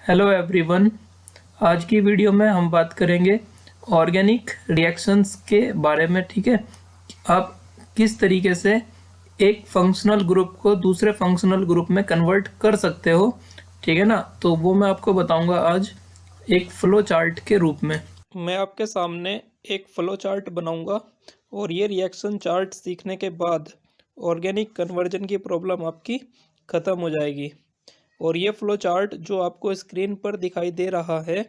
Hello everyone. आज की video में हम बात करेंगे ऑर्गेनिक रिएक्शंस के बारे में। ठीक है, आप किस तरीके से एक फंक्शनल ग्रुप को दूसरे फंक्शनल ग्रुप में कन्वर्ट कर सकते हो। ठीक है ना, तो वो मैं आपको बताऊंगा आज एक फ्लो चार्ट के रूप में। मैं आपके सामने एक फ्लो चार्ट बनाऊंगा और ये रिएक्शन चार्ट सीखने के बाद ऑर्गेनिक कन्वर्जन की प्रॉब्लम आपकी ख़त्म हो जाएगी। और ये फ्लो चार्ट जो आपको स्क्रीन पर दिखाई दे रहा है,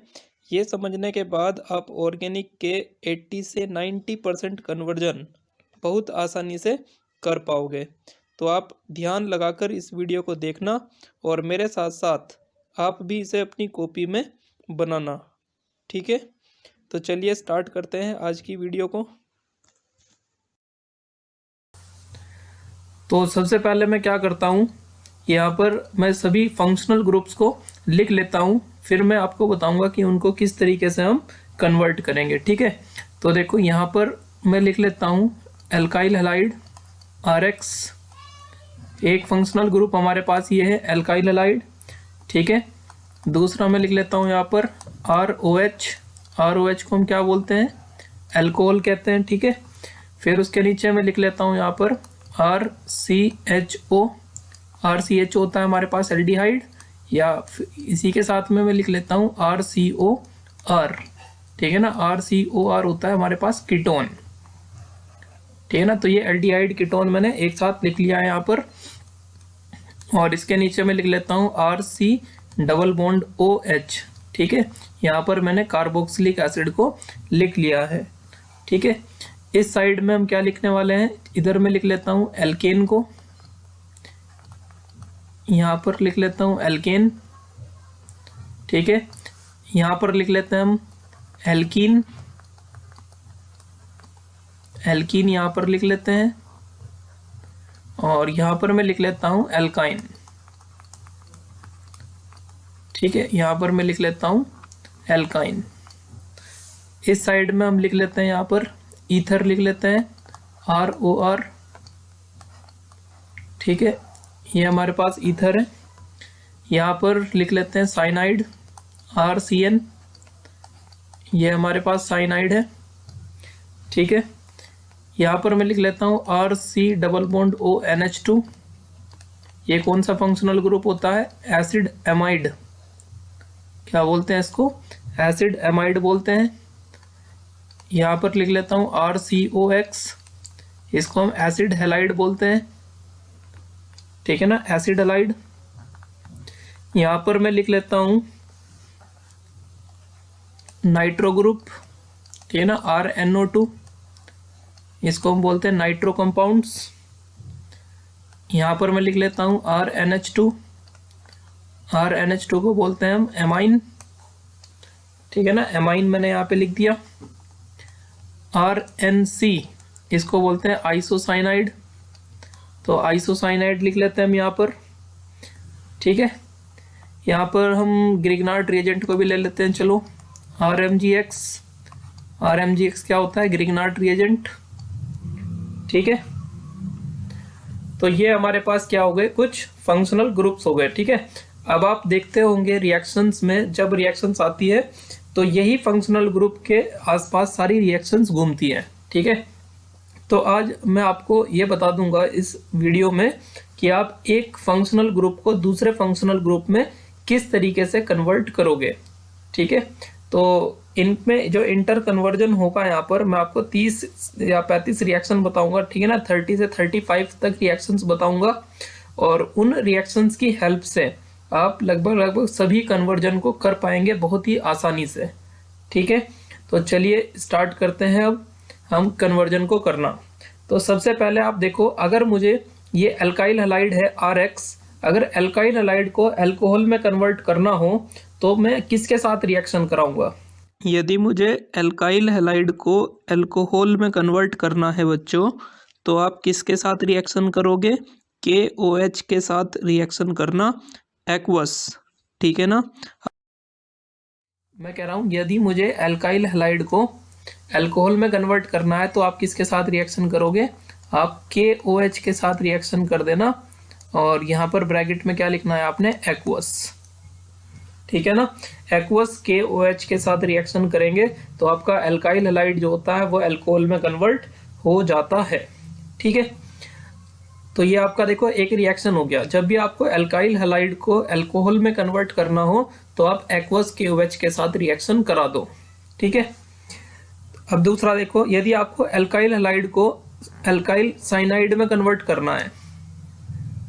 ये समझने के बाद आप ऑर्गेनिक के 80 से 90% कन्वर्जन बहुत आसानी से कर पाओगे। तो आप ध्यान लगाकर इस वीडियो को देखना और मेरे साथ साथ आप भी इसे अपनी कॉपी में बनाना। ठीक है, तो चलिए स्टार्ट करते हैं आज की वीडियो को। तो सबसे पहले मैं क्या करता हूँ, यहाँ पर मैं सभी फंक्शनल ग्रुप्स को लिख लेता हूँ, फिर मैं आपको बताऊंगा कि उनको किस तरीके से हम कन्वर्ट करेंगे। ठीक है, तो देखो यहाँ पर मैं लिख लेता हूँ एल्काइल हैलाइड RX। एक फंक्शनल ग्रुप हमारे पास ये है एल्काइल हैलाइड। ठीक है, दूसरा मैं लिख लेता हूँ यहाँ पर ROH। ROH को हम क्या बोलते हैं, अल्कोहल कहते हैं। ठीक है, फिर उसके नीचे मैं लिख लेता हूँ यहाँ पर RCHO। RCHO होता है हमारे पास एल्डिहाइड, या इसी के साथ में मैं लिख लेता हूँ RCOR। ठीक है ना, RCOR होता है हमारे पास कीटोन। ठीक है ना, तो ये एल्डिहाइड कीटोन मैंने एक साथ लिख लिया है यहाँ पर। और इसके नीचे मैं लिख लेता हूँ RC डबल बॉन्ड OH। ठीक है, यहाँ पर मैंने कार्बोक्सिलिक एसिड को लिख लिया है। ठीक है, इस साइड में हम क्या लिखने वाले हैं, इधर मैं लिख लेता हूँ एल्केन को, यहाँ पर लिख लेता हूँ एल्केन। ठीक है, यहाँ पर लिख लेते हैं हम एल्कीन। एल्कीन यहाँ पर लिख लेते हैं, और यहाँ पर मैं लिख लेता हूँ एल्काइन। ठीक है, यहाँ पर मैं लिख लेता हूँ एल्काइन। इस साइड में हम लिख लेते हैं यहाँ पर ईथर लिख लेते हैं ROR। ठीक है, ये हमारे पास ईथर है। यहाँ पर लिख लेते हैं साइनाइड RCN। ये हमारे पास साइनाइड है। ठीक है, यहाँ पर मैं लिख लेता हूँ RC डबल बॉन्ड ONH2। ये कौन सा फंक्शनल ग्रुप होता है, एसिड एमाइड। क्या बोलते हैं इसको, एसिड एमाइड बोलते हैं। यहाँ पर लिख लेता हूँ RCOX। इसको हम एसिड हैलाइड बोलते हैं। ठीक है ना, एसिड हैलाइड। यहाँ पर मैं लिख लेता हूँ नाइट्रो ग्रुप। ठीक है ना, RNO2। इसको हम बोलते हैं नाइट्रो कंपाउंड्स। यहाँ पर मैं लिख लेता हूँ RNH2। RNH2 को बोलते हैं हम एमाइन। ठीक है ना, एमाइन मैंने यहाँ पे लिख दिया। RNC, इसको बोलते हैं आइसोसाइनाइड। तो आइसोसाइनाइड लिख लेते हैं हम यहाँ पर। ठीक है, यहाँ पर हम ग्रिग्नार्ड रिएजेंट को भी ले लेते हैं। चलो, RMGX। RMGX क्या होता है, ग्रिग्नार्ड रिएजेंट। ठीक है, तो ये हमारे पास क्या हो गए, कुछ फंक्शनल ग्रुप्स हो गए। ठीक है, अब आप देखते होंगे रिएक्शंस में, जब रिएक्शंस आती है तो यही फंक्शनल ग्रुप के आसपास सारी रिएक्शंस घूमती हैं। ठीक है, तो आज मैं आपको ये बता दूंगा इस वीडियो में कि आप एक फंक्शनल ग्रुप को दूसरे फंक्शनल ग्रुप में किस तरीके से कन्वर्ट करोगे। ठीक है, तो इनमें जो इंटर कन्वर्जन होगा, यहाँ पर मैं आपको 30 या 35 रिएक्शन बताऊंगा। ठीक है ना, 30 से 35 तक रिएक्शंस बताऊंगा, और उन रिएक्शंस की हेल्प से आप लगभग सभी कन्वर्जन को कर पाएंगे बहुत ही आसानी से। ठीक है, तो चलिए स्टार्ट करते हैं अब हम कन्वर्जन को करना। तो सबसे पहले आप देखो, अगर मुझे ये एल्काइल हैलाइड है RX, अगर एल्काइल हैलाइड को अल्कोहल में कन्वर्ट करना हो तो मैं किसके साथ रिएक्शन कराऊंगा। यदि मुझे एल्काइल हैलाइड को अल्कोहल में कन्वर्ट करना है बच्चों, तो आप किसके साथ रिएक्शन करोगे, KOH के साथ रिएक्शन करना, एक्वस। ठीक है ना, मैं कह रहा हूँ यदि मुझे एल्काइल हैलाइड को अल्कोहल में कन्वर्ट करना है तो आप किसके साथ रिएक्शन करोगे, आप KOH के साथ रिएक्शन कर देना, और यहाँ पर ब्रैकेट में क्या लिखना है आपने, एक्वस। ठीक है ना। एक्वस KOH के साथ रिएक्शन करेंगे तो आपका एल्काइल हैलाइड जो होता है वो अल्कोहल में कन्वर्ट हो जाता है। ठीक है, तो ये आपका देखो एक रिएक्शन हो गया। जब भी आपको एल्काइल हैलाइड को अल्कोहल में कन्वर्ट करना हो तो आप एक्वस KOH के साथ रिएक्शन करा दो। ठीक है, अब दूसरा देखो, यदि आपको एल्काइल हैलाइड को एल्काइल साइनाइड में कन्वर्ट करना है,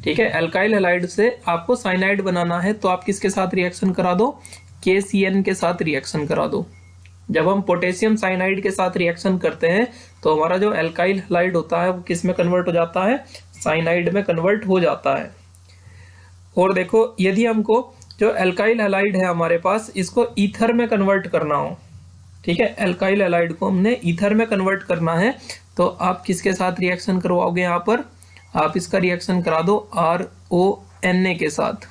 ठीक है, एल्काइल हैलाइड से आपको साइनाइड बनाना है तो आप किसके साथ रिएक्शन करा दो, KCN के साथ रिएक्शन करा दो। जब हम पोटेशियम साइनाइड के साथ रिएक्शन करते हैं तो हमारा जो एल्काइल हैलाइड होता है वो किस में कन्वर्ट हो जाता है, साइनाइड में कन्वर्ट हो जाता है। और देखो, यदि हमको जो एल्काइल हैलाइड है हमारे पास, इसको ईथर में कन्वर्ट करना हो, ठीक है, एल्काइल हैलाइड को हमने ईथर में कन्वर्ट करना है तो आप किसके साथ रिएक्शन करवाओगे, यहाँ पर आप इसका रिएक्शन करा दो RONA के साथ।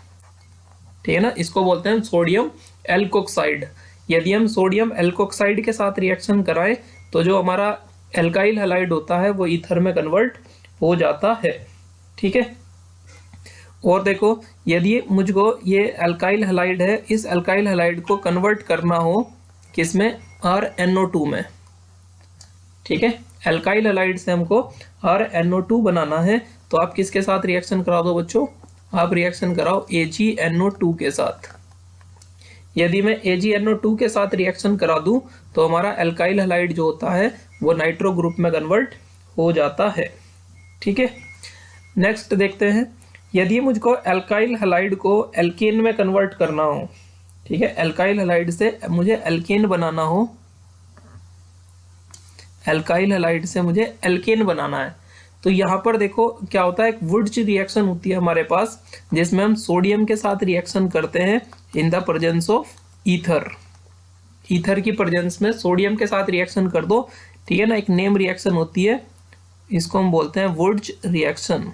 ठीक है ना, इसको बोलते हैं सोडियम एल्कोक्साइड। यदि हम सोडियम एल्कोक्साइड के साथ रिएक्शन कराएं तो जो हमारा एल्काइल हैलाइड होता है वो ईथर में कन्वर्ट हो जाता है। ठीक है, और देखो, यदि मुझको ये एल्काइल हैलाइड है, इस एल्काइल हैलाइड को कन्वर्ट करना हो किसमें, RNO2 में। ठीक है, एल्काइल हैलाइड से हमको RNO2 बनाना है तो आप किसके साथ रिएक्शन करा दो बच्चों, आप रिएक्शन कराओ AgNO2 के साथ। यदि मैं AgNO2 के साथ रिएक्शन करा दूं तो हमारा एल्काइल हैलाइड जो होता है वो नाइट्रो ग्रुप में कन्वर्ट हो जाता है। ठीक है, नेक्स्ट देखते हैं, यदि मुझको एल्काइल हैलाइड को एल्केन में कन्वर्ट करना हो, ठीक है, एल्काइल हैलाइड से मुझे एल्केन बनाना हो, एल्काइल हैलाइड से मुझे एल्केन बनाना है तो यहाँ पर देखो क्या होता है, एक वुड्स रिएक्शन होती है हमारे पास जिसमें हम सोडियम के साथ रिएक्शन करते हैं in the presence of ether. Ether की प्रेजेंस में सोडियम के साथ रिएक्शन कर दो, ठीक है ना, एक नेम रिएक्शन होती है, इसको हम बोलते हैं वुड्स रिएक्शन।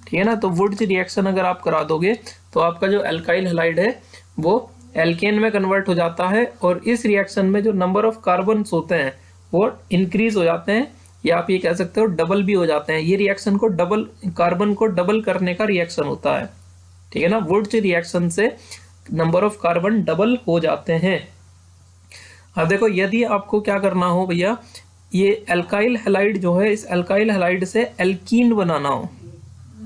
ठीक है ना, तो वुड्स रिएक्शन अगर आप करा दोगे तो आपका जो एल्काइल हैलाइड है वो एल्केन में कन्वर्ट हो जाता है और इस रिएक्शन में जो नंबर ऑफ कार्बन्स होते हैं वो इंक्रीज हो जाते हैं, या आप ये कह सकते हो डबल भी हो जाते हैं। ये रिएक्शन को डबल, कार्बन को डबल करने का रिएक्शन होता है। ठीक है ना, वुड्स रिएक्शन से नंबर ऑफ कार्बन डबल हो जाते हैं। अब देखो, यदि आपको क्या करना हो भैया, ये एल्काइल हैलाइड जो है, इस एल्काइल हैलाइड से एल्कीन बनाना हो,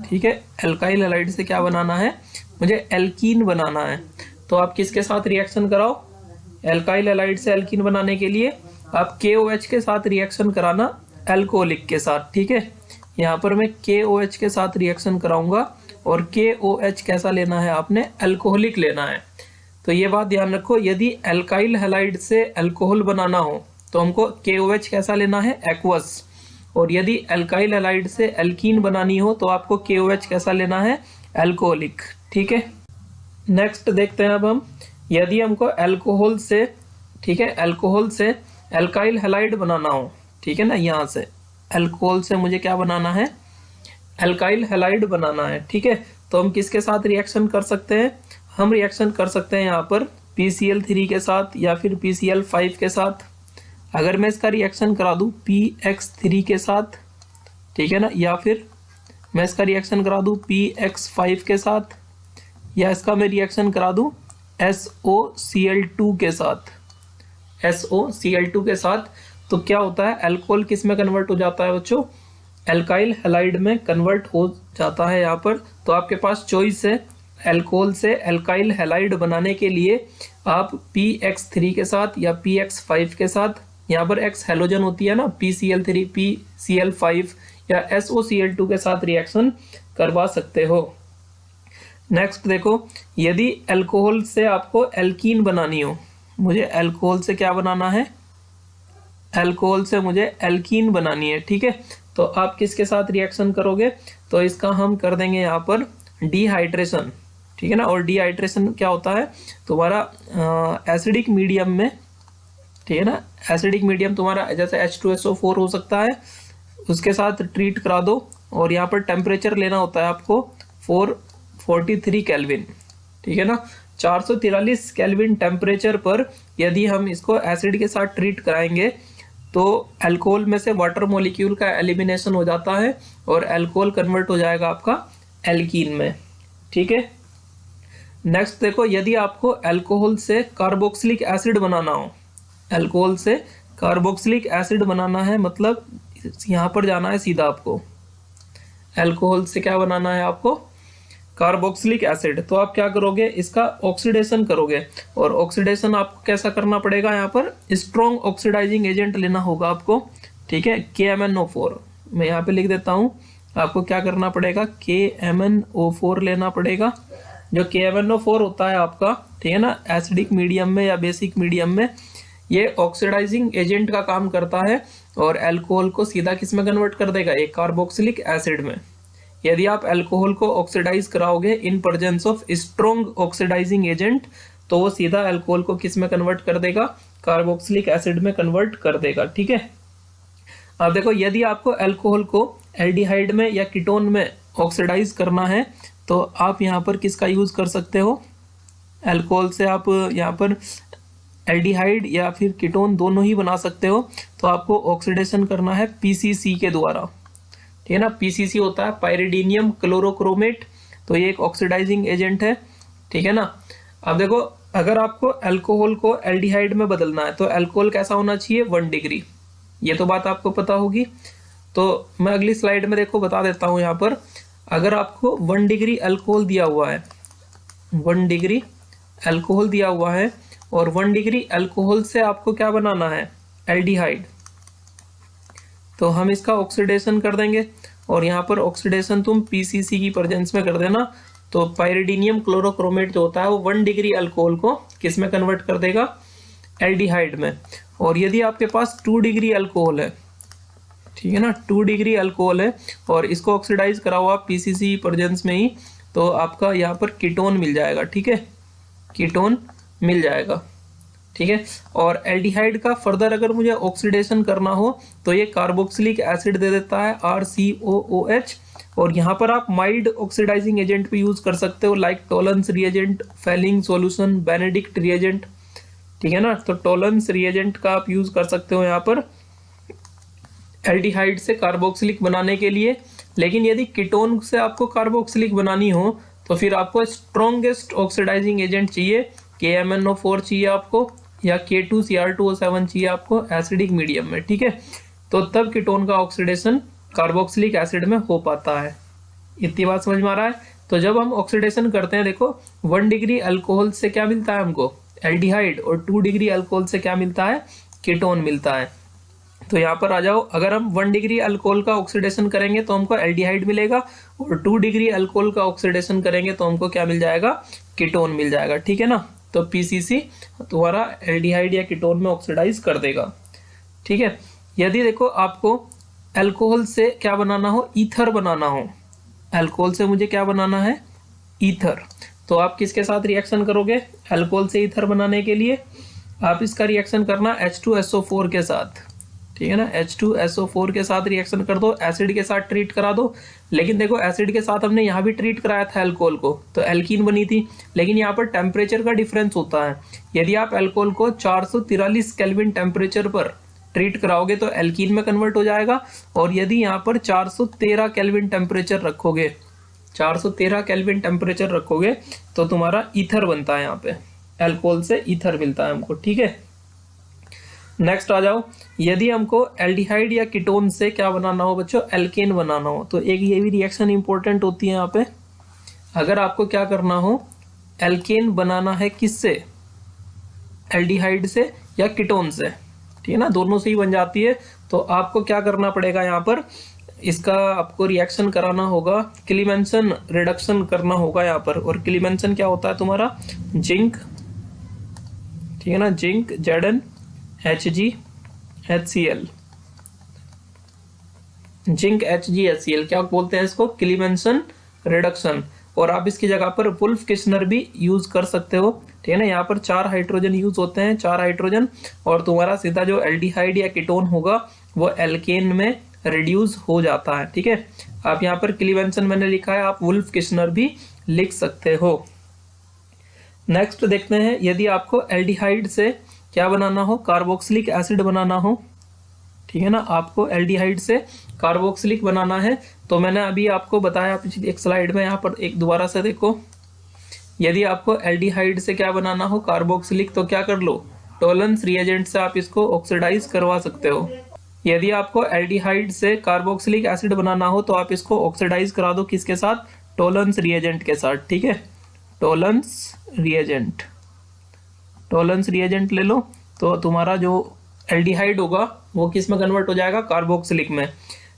ठीक है, एल्काइल हैलाइड से क्या बनाना है, मुझे एल्कीन बनाना है तो आप किसके साथ रिएक्शन कराओ, एल्काइल हैलाइड से एल्कीन बनाने के लिए आप KOH के साथ रिएक्शन कराना अल्कोहलिक के साथ। ठीक है, यहाँ पर मैं KOH के साथ रिएक्शन कराऊंगा और KOH कैसा लेना है आपने, अल्कोहलिक लेना है। तो ये बात ध्यान रखो, यदि एल्काइल हैलाइड से अल्कोहल बनाना हो तो हमको KOH कैसा लेना है, एक्वस, और यदि एल्काइल हैलाइड से एल्कीन बनानी हो तो आपको KOH कैसा लेना है, अल्कोहलिक। ठीक है, नेक्स्ट देखते हैं अब हम, यदि हमको अल्कोहल से, ठीक है, अल्कोहल से एल्काइल हैलाइड बनाना हो, ठीक है ना, यहाँ से अल्कोहल से मुझे क्या बनाना है, एल्काइल हैलाइड बनाना है। ठीक है, तो हम किसके साथ रिएक्शन कर सकते हैं, हम रिएक्शन कर सकते हैं यहाँ पर PCl3 के साथ या फिर PCl5 के साथ। अगर मैं इसका रिएक्शन करा दूँ PX3 के साथ, ठीक है ना, या फिर मैं इसका रिएक्शन करा दूँ PX5 के साथ, या इसका मैं रिएक्शन करा दूँ SOCl2 के साथ, SOCl2 के साथ, तो क्या होता है, अल्कोहल किस में कन्वर्ट हो जाता है बच्चों, एल्काइल हैलाइड में कन्वर्ट हो जाता है यहाँ पर। तो आपके पास चॉइस है, अल्कोहल से एल्काइल हैलाइड बनाने के लिए आप PX3 के साथ या PX5 के साथ, यहाँ पर X हेलोजन होती है ना, PCl3, PCl5 या SOCl2 के साथ रिएक्शन करवा सकते हो। नेक्स्ट देखो, यदि अल्कोहल से आपको एल्कीन बनानी हो, मुझे अल्कोहल से क्या बनाना है, अल्कोहल से मुझे एल्कीन बनानी है। ठीक है, तो आप किसके साथ रिएक्शन करोगे, तो इसका हम कर देंगे यहाँ पर डिहाइड्रेशन। ठीक है ना, और डिहाइड्रेशन क्या होता है, तुम्हारा एसिडिक मीडियम में, ठीक है ना, एसिडिक मीडियम तुम्हारा जैसे H2SO4 हो सकता है, उसके साथ ट्रीट करा दो और यहाँ पर टेम्परेचर लेना होता है आपको 443 केल्विन। ठीक है ना, 443 केल्विन टेम्परेचर पर यदि हम इसको एसिड के साथ ट्रीट कराएंगे तो अल्कोहल में से वाटर मॉलिक्यूल का एलिमिनेशन हो जाता है और अल्कोहल कन्वर्ट हो जाएगा आपका एल्कीन में। ठीक है, नेक्स्ट देखो, यदि आपको अल्कोहल से कार्बोक्सिलिक एसिड बनाना हो, अल्कोहल से कार्बोक्सिलिक एसिड बनाना है, मतलब यहाँ पर जाना है सीधा आपको, अल्कोहल से क्या बनाना है आपको, कार्बोक्सिलिक एसिड। तो आप क्या करोगे, इसका ऑक्सीडेशन करोगे, और ऑक्सीडेशन आपको कैसा करना पड़ेगा, यहाँ पर स्ट्रॉन्ग ऑक्सीडाइजिंग एजेंट लेना होगा आपको, ठीक है, KMnO4। मैं यहाँ पे लिख देता हूँ, आपको क्या करना पड़ेगा, KMnO4 लेना पड़ेगा। जो KMnO4 होता है आपका, ठीक है ना, एसिडिक मीडियम में या बेसिक मीडियम में ये ऑक्सीडाइजिंग एजेंट का काम करता है, और अल्कोहल को सीधा किस में कन्वर्ट कर देगा, एक कार्बोक्सिलिक एसिड में। यदि आप अल्कोहल को ऑक्सीडाइज कराओगे in presence of strong oxidising agent, तो वो सीधा अल्कोहल को किस में कन्वर्ट कर देगा, कार्बोक्सिलिक एसिड में कन्वर्ट कर देगा, ठीक है। अब देखो, यदि आपको अल्कोहल को एल्डिहाइड में या कीटोन में ऑक्सीडाइज करना है, तो आप यहाँ पर किसका यूज कर सकते हो, अल्कोहल से आप यहाँ पर एल्डिहाइड या फिर कीटोन दोनों ही बना सकते हो। तो आपको ऑक्सीडेशन करना है PCC के द्वारा, ठीक है ना। PCC होता है पायरिडीनियम क्लोरोक्रोमेट, तो ये एक ऑक्सीडाइजिंग एजेंट है, ठीक है ना। अब देखो, अगर आपको अल्कोहल को एल्डिहाइड में बदलना है, तो अल्कोहल कैसा होना चाहिए, 1 डिग्री, ये तो बात आपको पता होगी। तो मैं अगली स्लाइड में देखो बता देता हूँ, यहाँ पर अगर आपको 1 डिग्री अल्कोहल दिया हुआ है, 1 डिग्री अल्कोहल दिया हुआ है, और 1 डिग्री अल्कोहल से आपको क्या बनाना है, एल्डिहाइड, तो हम इसका ऑक्सीडेशन कर देंगे, और यहाँ पर ऑक्सीडेशन तुम PCC की प्रेजेंस में कर देना। तो पायरिडीनियम क्लोरोक्रोमेट जो होता है वो 1 डिग्री अल्कोहल को किस में कन्वर्ट कर देगा, एल्डिहाइड में। और यदि आपके पास 2 डिग्री अल्कोहल है, ठीक है ना, 2 डिग्री अल्कोहल है, और इसको ऑक्सीडाइज कराओ आप PCC प्रेजेंस में ही, तो आपका यहाँ पर कीटोन मिल जाएगा, ठीक है, कीटोन मिल जाएगा, ठीक है। और एल्डिहाइड का फर्दर अगर मुझे ऑक्सीडेशन करना हो, तो ये कार्बोक्सिलिक एसिड दे देता है RCOOH, और यहाँ पर आप माइल्ड ऑक्सीडाइजिंग एजेंट भी यूज कर सकते हो, like Tollens reagent, Fehling solution, Benedict reagent, ठीक है ना। तो टोलेंस रिएजेंट का आप यूज कर सकते हो यहाँ पर एल्डिहाइड से कार्बोक्सिलिक बनाने के लिए। लेकिन यदि कीटोन से आपको कार्बोक्सिलिक बनानी हो, तो फिर आपको स्ट्रॉन्गेस्ट ऑक्सीडाइजिंग एजेंट चाहिए, KMnO4 चाहिए आपको, या K2Cr2O7 चाहिए आपको एसिडिक मीडियम में, ठीक है। तो तब कीटोन का ऑक्सीडेशन कार्बोक्सिलिक एसिड में हो पाता है। इतनी बात समझ में आ रहा है। तो जब हम ऑक्सीडेशन करते हैं, देखो 1 डिग्री अल्कोहल से क्या मिलता है हमको, एल्डिहाइड, और 2 डिग्री अल्कोहल से क्या मिलता है, कीटोन मिलता है। तो यहाँ पर आ जाओ, अगर हम 1 डिग्री अल्कोहल का ऑक्सीडेशन करेंगे तो हमको एल्डिहाइड मिलेगा, और 2 डिग्री अल्कोहल का ऑक्सीडेशन करेंगे तो हमको क्या मिल जाएगा, कीटोन मिल जाएगा, ठीक है ना। तो PCC तुम्हारा एल्डिहाइड या कीटोन में ऑक्सीडाइज कर देगा, ठीक है। यदि देखो आपको अल्कोहल से क्या बनाना हो, ईथर बनाना हो, अल्कोहल से मुझे क्या बनाना है, ईथर, तो आप किसके साथ रिएक्शन करोगे, अल्कोहल से ईथर बनाने के लिए आप इसका रिएक्शन करना H2SO4 के साथ, ठीक है ना, H2SO4 के साथ रिएक्शन कर दो, एसिड के साथ ट्रीट करा दो। लेकिन देखो, एसिड के साथ हमने यहाँ भी ट्रीट कराया था अल्कोहल को, तो एल्कीन बनी थी, लेकिन यहाँ पर टेम्परेचर का डिफरेंस होता है। यदि आप अल्कोहल को 443 केल्विन टेम्परेचर पर ट्रीट कराओगे तो एल्कीन में कन्वर्ट हो जाएगा, और यदि यहाँ पर 413 केल्विन टेम्परेचर रखोगे, 413 केल्विन टेम्परेचर रखोगे, तो तुम्हारा ईथर बनता है, यहाँ पे अल्कोहल से ईथर मिलता है हमको, ठीक है। नेक्स्ट आ जाओ, यदि हमको एल्डिहाइड या कीटोन से क्या बनाना हो बच्चों, एल्केन बनाना हो, तो एक ये भी रिएक्शन इंपॉर्टेंट होती है यहाँ पे। अगर आपको क्या करना हो, एल्केन बनाना है किससे, एल्डिहाइड से या कीटोन से, ठीक है ना, दोनों से ही बन जाती है। तो आपको क्या करना पड़ेगा, यहाँ पर इसका आपको रिएक्शन कराना होगा, क्लीमेंसन रिडक्शन करना होगा यहाँ पर। और क्लीमेंसन क्या होता है तुम्हारा, जिंक, ठीक है ना, जिंक ZnHgHCl, जिंक HgHCl क्या बोलते हैं इसको, क्लीमेंसन रिडक्शन। और आप इसकी जगह पर वुल्फ किस्नर भी यूज कर सकते हो, ठीक है ना। यहाँ पर 4 हाइड्रोजन यूज होते हैं, 4 हाइड्रोजन, और तुम्हारा सीधा जो एल्डिहाइड या कीटोन होगा वो एल्केन में रिड्यूस हो जाता है, ठीक है। आप यहाँ पर क्लीमेंसन मैंने लिखा है, आप वुल्फ किस्नर भी लिख सकते हो। नेक्स्ट देखते हैं, यदि आपको एल्डिहाइड से क्या बनाना हो, कार्बोक्सिलिक एसिड बनाना हो, ठीक है ना, आपको एल्डिहाइड से कार्बोक्सिलिक बनाना है। तो मैंने अभी आपको बताया पिछली एक स्लाइड में, यहाँ पर एक दोबारा से देखो, यदि आपको एल्डिहाइड से क्या बनाना हो कार्बोक्सिलिक, तो क्या कर लो, टोलेंस रिएजेंट से आप इसको ऑक्सीडाइज करवा सकते हो। यदि आपको एल्डिहाइड से कार्बोक्सिलिक एसिड बनाना हो तो आप इसको ऑक्सीडाइज करा दो, किसके साथ, टोलेंस रिएजेंट के साथ। ठीक है, टोलेंस रिएजेंट, टोलेंस रिएजेंट ले लो, तो तुम्हारा जो एल्डिहाइड होगा वो किस में कन्वर्ट हो जाएगा, कार्बोक्सिलिक में।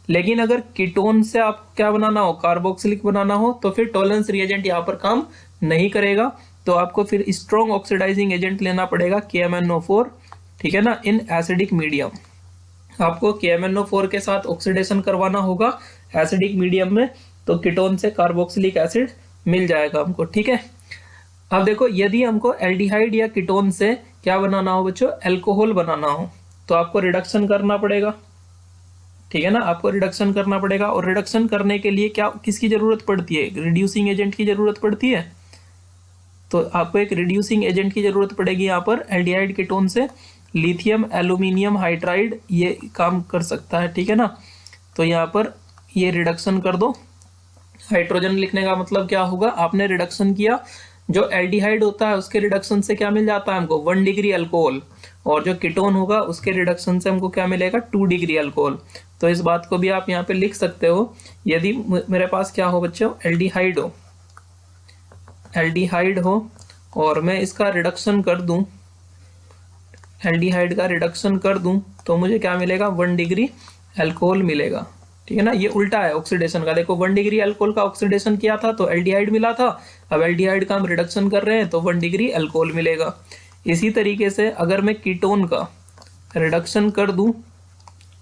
लेकिन अगर कीटोन से आप क्या बनाना हो, कार्बोक्सिलिक बनाना हो, तो फिर टोलेंस रिएजेंट यहाँ पर काम नहीं करेगा, तो आपको फिर स्ट्रॉन्ग ऑक्सीडाइजिंग एजेंट लेना पड़ेगा KMnO4, ठीक है ना, इन एसिडिक मीडियम। आपको KMnO4 के साथ ऑक्सीडेशन करवाना होगा एसिडिक मीडियम में, तो कीटोन से कार्बोक्सिलिक एसिड मिल जाएगा हमको। ठीक है, अब देखो यदि हमको एल्डिहाइड या कीटोन से क्या बनाना हो बच्चों, एल्कोहल बनाना हो, तो आपको रिडक्शन करना पड़ेगा। ठीक है ना, आपको रिडक्शन करना पड़ेगा, और रिडक्शन करने के लिए क्या किसकी जरूरत पड़ती है, रिड्यूसिंग एजेंट की जरूरत पड़ती है। तो आपको एक रिड्यूसिंग एजेंट की जरूरत पड़ेगी यहाँ पर एल्डिहाइड कीटोन से। लिथियम एल्यूमिनियम हाइड्राइड ये काम कर सकता है। ठीक है ना, तो यहाँ पर ये रिडक्शन कर दो। हाइड्रोजन लिखने का मतलब क्या होगा, आपने रिडक्शन किया, जो एल्डिहाइड होता है उसके रिडक्शन से क्या मिल जाता है हमको, 1 डिग्री अल्कोहल, और जो कीटोन होगा उसके रिडक्शन से हमको क्या मिलेगा, 2 डिग्री अल्कोहल। तो इस बात को भी आप यहाँ पे लिख सकते हो। यदि मेरे पास क्या हो बच्चों, एल्डिहाइड हो, एल्डिहाइड हो और मैं इसका रिडक्शन कर दूं, एल्डिहाइड का रिडक्शन कर दूं, तो मुझे क्या मिलेगा, 1 डिग्री अल्कोहल मिलेगा। ठीक है ना, ये उल्टा है ऑक्सीडेशन का। देखो 1 डिग्री अल्कोहल का ऑक्सीडेशन किया था तो एल्डिहाइड मिला था, अब एल्डिहाइड का हम रिडक्शन कर रहे हैं तो 1 डिग्री अल्कोहल मिलेगा। इसी तरीके से अगर मैं कीटोन का रिडक्शन कर दूं,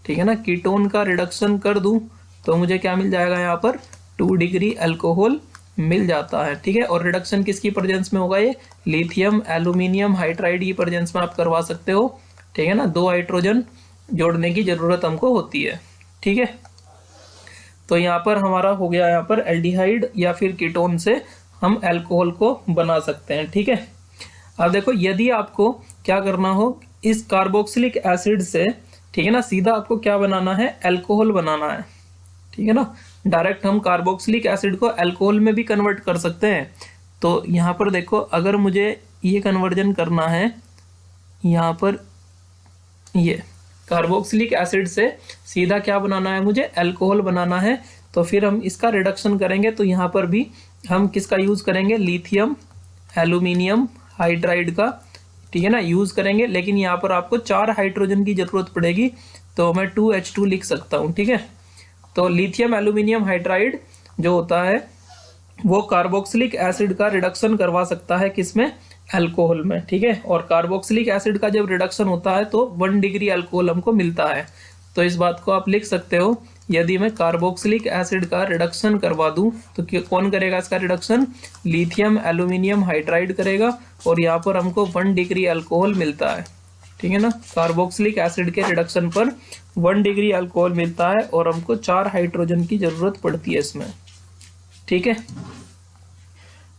ठीक है ना, कीटोन का रिडक्शन कर दूं, तो मुझे क्या मिल जाएगा यहाँ पर, 2 डिग्री अल्कोहल मिल जाता है। ठीक है, और रिडक्शन किसकी प्रेजेंस में होगा, ये लिथियम एल्यूमिनियम हाइड्राइड की प्रेजेंस में आप करवा सकते हो। ठीक है ना, 2 हाइड्रोजन जोड़ने की जरूरत हमको होती है। ठीक है, तो यहाँ पर हमारा हो गया, यहाँ पर एल्डिहाइड या फिर कीटोन से हम अल्कोहल को बना सकते हैं। ठीक है, अब देखो यदि आपको क्या करना हो, इस कार्बोक्सिलिक एसिड से, ठीक है ना, सीधा आपको क्या बनाना है, अल्कोहल बनाना है। ठीक है ना, डायरेक्ट हम कार्बोक्सिलिक एसिड को अल्कोहल में भी कन्वर्ट कर सकते हैं। तो यहाँ पर देखो अगर मुझे ये कन्वर्जन करना है, यहाँ पर ये कार्बोक्सिलिक एसिड से सीधा क्या बनाना है, मुझे अल्कोहल बनाना है, तो फिर हम इसका रिडक्शन करेंगे, तो यहाँ पर भी हम किसका यूज करेंगे, लिथियम एल्यूमिनियम हाइड्राइड का, ठीक है ना, यूज करेंगे। लेकिन यहाँ पर आपको 4 हाइड्रोजन की जरूरत पड़ेगी, तो मैं 2H2 लिख सकता हूँ। ठीक है, तो लिथियम एल्यूमिनियम हाइड्राइड जो होता है वो कार्बोक्सिलिक एसिड का रिडक्शन करवा सकता है, किसमें, अल्कोहल में। ठीक है, और कार्बोक्सिलिक एसिड का जब रिडक्शन होता है तो 1 डिग्री अल्कोहल हमको मिलता है। तो इस बात को आप लिख सकते हो, यदि मैं कार्बोक्सिलिक एसिड का रिडक्शन करवा दूं तो कौन करेगा इसका रिडक्शन, लिथियम एल्यूमिनियम हाइड्राइड करेगा, और यहाँ पर हमको 1 डिग्री अल्कोहल मिलता है। ठीक है ना, कार्बोक्सिलिक एसिड के रिडक्शन पर 1 डिग्री अल्कोहल मिलता है, और हमको 4 हाइड्रोजन की जरूरत पड़ती है इसमें। ठीक है,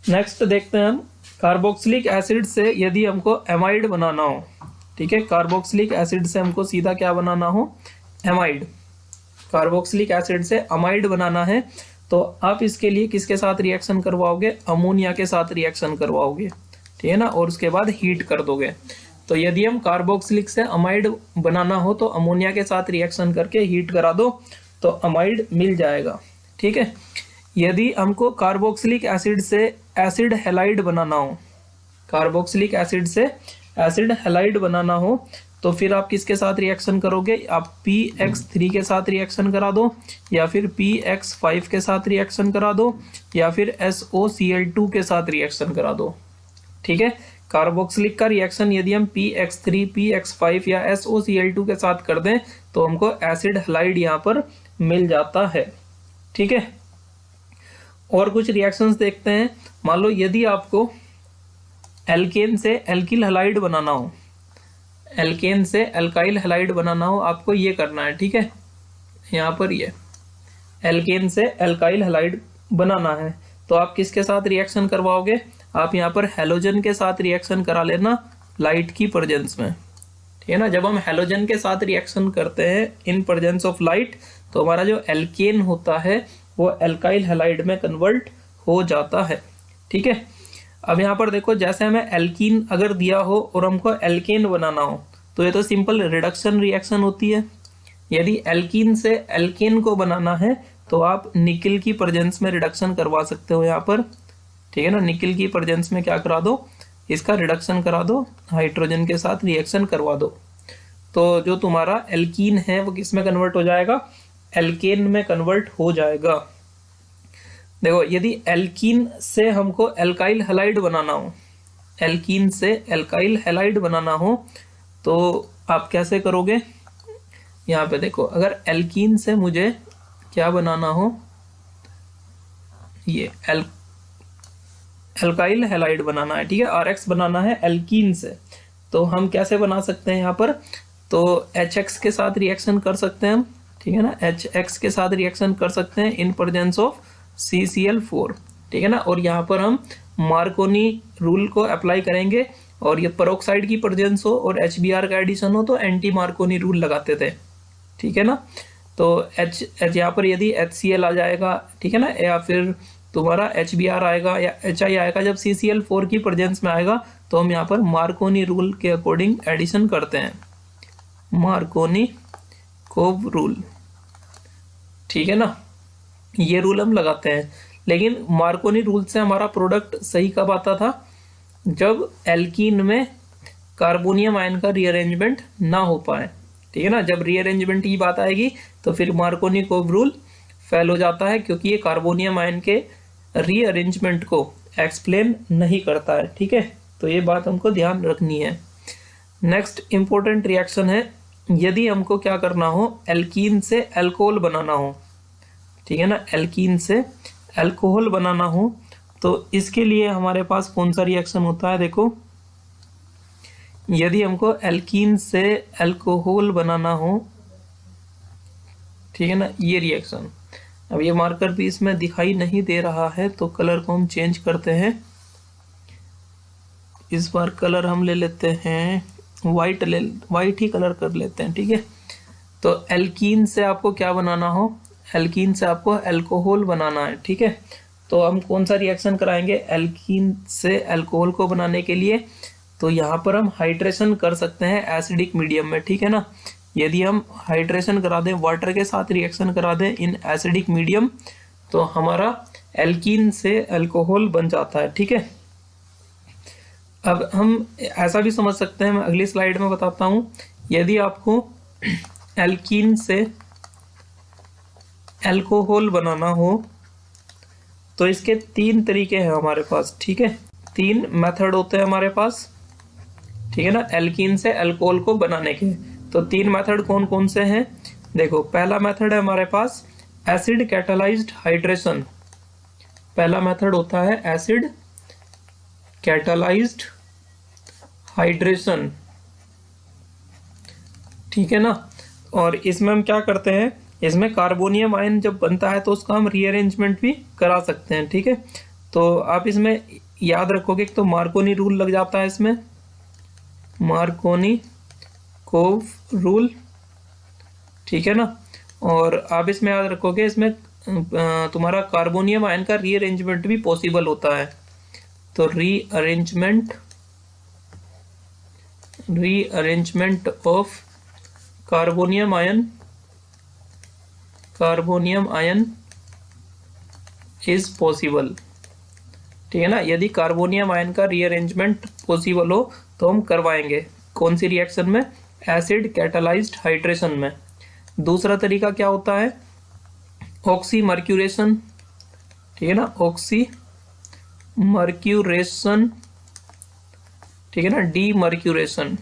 नेक्स्ट देखते हैं हम, कार्बोक्सिलिक एसिड से यदि हमको एमाइड बनाना हो, ठीक है, कार्बोक्सिलिक एसिड से हमको सीधा क्या बनाना हो, एमाइड, कार्बोक्सिलिक एसिड से अमाइड बनाना है, तो आप इसके लिए किसके साथ रिएक्शन करवाओगे, अमोनिया के साथ रिएक्शन करवाओगे। ठीक है ना, और उसके बाद हीट कर दोगे। तो यदि हम कार्बोक्सिलिक से अमाइड बनाना हो तो अमोनिया के साथ रिएक्शन करके हीट करा दो तो अमाइड मिल जाएगा। ठीक है, यदि हमको कार्बोक्सिलिक एसिड से एसिड हैलाइड बनाना हो, कार्बोक्सिलिक एसिड से एसिड हैलाइड बनाना हो, तो फिर आप किसके साथ रिएक्शन करोगे, आप PX3 के साथ रिएक्शन करा दो, या फिर PX5 के साथ रिएक्शन करा दो, या फिर SOCl2 के साथ रिएक्शन करा दो। ठीक है, कार्बोक्सिलिक का रिएक्शन यदि हम PX3, PX5 या SOCl2 के साथ कर दें तो हमको एसिड हैलाइड यहाँ पर मिल जाता है। ठीक है, और कुछ रिएक्शंस देखते हैं। मान लो यदि आपको एल्केन से एल्किल हैलाइड बनाना हो, एल्केन से एल्काइल हैलाइड बनाना हो, आपको ये करना है। ठीक है, यहाँ पर ये एल्केन से एल्काइल हैलाइड बनाना है, तो आप किसके साथ रिएक्शन करवाओगे, आप यहाँ पर हैलोजन के साथ रिएक्शन करा लेना लाइट की प्रेजेंस में। ठीक है ना, जब हम हैलोजन के साथ रिएक्शन करते हैं इन प्रेजेंस ऑफ लाइट, तो हमारा जो एल्केन होता है वो एल्काइल हैलाइड में कन्वर्ट हो जाता है। ठीक है, अब यहाँ पर देखो, जैसे हमें एल्कीन अगर दिया हो और हमको एल्केन बनाना हो, तो ये तो सिंपल रिडक्शन रिएक्शन होती है। यदि एल्कीन से एल्केन को बनाना है तो आप निकिल की प्रेजेंस में रिडक्शन करवा सकते हो यहाँ पर, ठीक है ना। निकिल की प्रेजेंस में क्या करा दो, इसका रिडक्शन करा दो, हाइड्रोजन के साथ रिएक्शन करवा दो, तो जो तुम्हारा एल्कीन है वो किस में कन्वर्ट हो जाएगा, एल्केन में कन्वर्ट हो जाएगा। देखो, यदि एल्कीन से हमको एल्काइल हैलाइड बनाना हो, एल्कीन से एल्काइल हैलाइड बनाना हो, तो आप कैसे करोगे। यहाँ पे देखो, अगर एल्कीन से मुझे क्या बनाना हो, ये एल्काइल हैलाइड बनाना है, ठीक है, RX बनाना है एल्कीन से, तो हम कैसे बना सकते हैं यहाँ पर, तो HX के साथ रिएक्शन कर सकते हैं हम, ठीक है ना, HX के साथ रिएक्शन कर सकते हैं इन प्रेजेंस ऑफ CCl4, ठीक है ना। और यहाँ पर हम मार्कोनी रूल को अप्लाई करेंगे, और ये पेरोक्साइड की प्रेजेंस हो और HBr का एडिशन हो तो एंटी मार्कोनी रूल लगाते थे, ठीक है ना। तो यहाँ पर यदि HCl आ जाएगा, ठीक है ना, या फिर तुम्हारा HBr आएगा या HI आएगा, जब CCl4 की प्रेजेंस में आएगा तो हम यहाँ पर मार्कोनी रूल के अकॉर्डिंग एडिशन करते हैं, मार्कोनी कोव रूल, ठीक है ना, ये रूल हम लगाते हैं। लेकिन मार्कोनी रूल से हमारा प्रोडक्ट सही कब आता था, जब एल्कीन में कार्बोनियम आयन का रीअरेंजमेंट ना हो पाए, ठीक है ना। जब रीअरेंजमेंट की बात आएगी तो फिर मार्कोनी कोव रूल फेल हो जाता है, क्योंकि ये कार्बोनियम आयन के रीअरेंजमेंट को एक्सप्लेन नहीं करता है, ठीक है। तो ये बात हमको ध्यान रखनी है। नेक्स्ट इंपॉर्टेंट रिएक्शन है, यदि हमको क्या करना हो, एल्कीन से अल्कोहल बनाना हो, ठीक है ना, एल्कीन से अल्कोहल बनाना हो, तो इसके लिए हमारे पास कौन सा रिएक्शन होता है। देखो, यदि हमको एल्कीन से अल्कोहल बनाना हो, ठीक है ना, ये रिएक्शन, अब ये मार्कर भी इसमें दिखाई नहीं दे रहा है तो कलर को हम चेंज करते हैं। इस बार कलर हम ले लेते हैं वाइट ही कलर कर लेते हैं, ठीक है। तो एल्कीन से आपको क्या बनाना हो, एल्कीन से आपको अल्कोहल बनाना है, ठीक है। तो हम कौन सा रिएक्शन कराएंगे एल्कीन से अल्कोहल को बनाने के लिए, तो यहाँ पर हम हाइड्रेशन कर सकते हैं एसिडिक मीडियम में, ठीक है ना। यदि हम हाइड्रेशन करा दें, वाटर के साथ रिएक्शन करा दें इन एसिडिक मीडियम, तो हमारा एल्कीन से अल्कोहल बन जाता है, ठीक है। अब हम ऐसा भी समझ सकते हैं, मैं अगली स्लाइड में बताता हूँ, यदि आपको एल्कीन से अल्कोहल बनाना हो तो इसके 3 तरीके हैं हमारे पास, ठीक है, 3 मेथड होते हैं हमारे पास, ठीक है ना, एल्कीन से अल्कोहल को बनाने के। तो 3 मेथड कौन कौन से हैं, देखो, पहला मेथड है हमारे पास एसिड कैटालाइज्ड हाइड्रेशन, पहला मेथड होता है एसिड कैटालाइज्ड हाइड्रेशन, ठीक है ना। और इसमें हम क्या करते हैं, इसमें कार्बोनियम आयन जब बनता है तो उसका हम रीअरेंजमेंट भी करा सकते हैं, ठीक है। तो आप इसमें याद रखोगे तो मार्कोनी रूल लग जाता है इसमें, मार्कोनी कोव रूल, ठीक है ना। और आप इसमें याद रखोगे, इसमें तुम्हारा कार्बोनियम आयन का रीअरेंजमेंट भी पॉसिबल होता है, तो rearrangement of carbonium ion is possible, ठीक है ना। यदि कार्बोनियम आयन का रीअरेंजमेंट पॉसिबल हो तो हम करवाएंगे, कौन सी रिएक्शन में, एसिड कैटालाइज्ड हाइड्रेशन में। दूसरा तरीका क्या होता है, ऑक्सीमर्क्यूरेशन, ठीक है ना, ऑक्सीमर्क्यूरेशन, ठीक है ना, डीमर्क्यूरेशन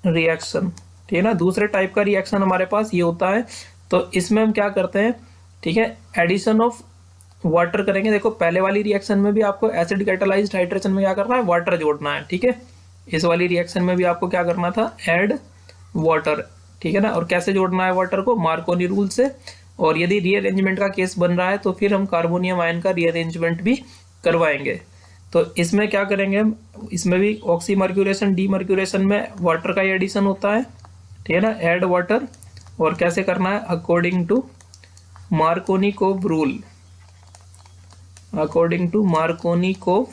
रिएक्शन, ठीक है ना। दूसरे टाइप का रिएक्शन हमारे पास ये होता है। तो इसमें हम क्या करते हैं, ठीक है, एडिशन ऑफ वाटर करेंगे। देखो, पहले वाली रिएक्शन में भी आपको एसिड कैटालाइज्ड हाइड्रेशन में क्या करना है, वाटर जोड़ना है, ठीक है। इस वाली रिएक्शन में भी आपको क्या करना था, ऐड वाटर, ठीक है ना। और कैसे जोड़ना है वाटर को, मार्कोनी रूल से। और यदि रीअरेंजमेंट का केस बन रहा है तो फिर हम कार्बोनियम आयन का रीअरेंजमेंट भी करवाएंगे। तो इसमें क्या करेंगे हम, इसमें भी ऑक्सीमर्क्यूरेशन डीमर्क्यूरेशन में वाटर का एडिशन होता है, ठीक है ना, ऐड वाटर। और कैसे करना है, according to Markovnikov rule, according to Markovnikov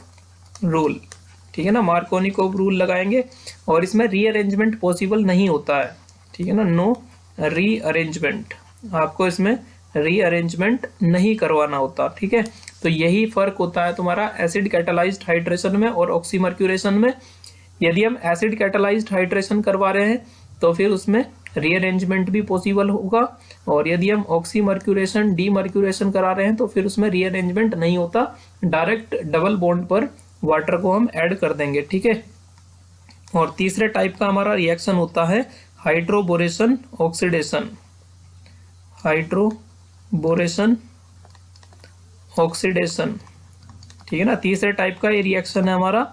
rule. ठीक है ना, मार्कोनिकोव रूल लगाएंगे और इसमें रीअरेंजमेंट पॉसिबल नहीं होता है। ठीक है ना, नो रीअरेंजमेंट, आपको इसमें रीअरेंजमेंट नहीं करवाना होता। ठीक है, तो यही फर्क होता है तुम्हारा एसिड कैटालाइज्ड हाइड्रेशन में और ऑक्सीमर्क्यूरेशन में। यदि हम एसिड कैटालाइज्ड हाइड्रेशन करवा रहे हैं तो फिर उसमें रीअरेंजमेंट भी पॉसिबल होगा, और यदि हम ऑक्सीमर्क्यूरेशन डीमर्क्यूरेशन करा रहे हैं तो फिर उसमें रीअरेंजमेंट नहीं होता, डायरेक्ट डबल बॉन्ड पर वाटर को हम ऐड कर देंगे। ठीक है, और तीसरे टाइप का हमारा रिएक्शन होता है हाइड्रोबोरेशन ऑक्सीडेशन। हाइड्रोबोरेशन ऑक्सीडेशन, ठीक है ना, तीसरे टाइप का ये रिएक्शन है हमारा,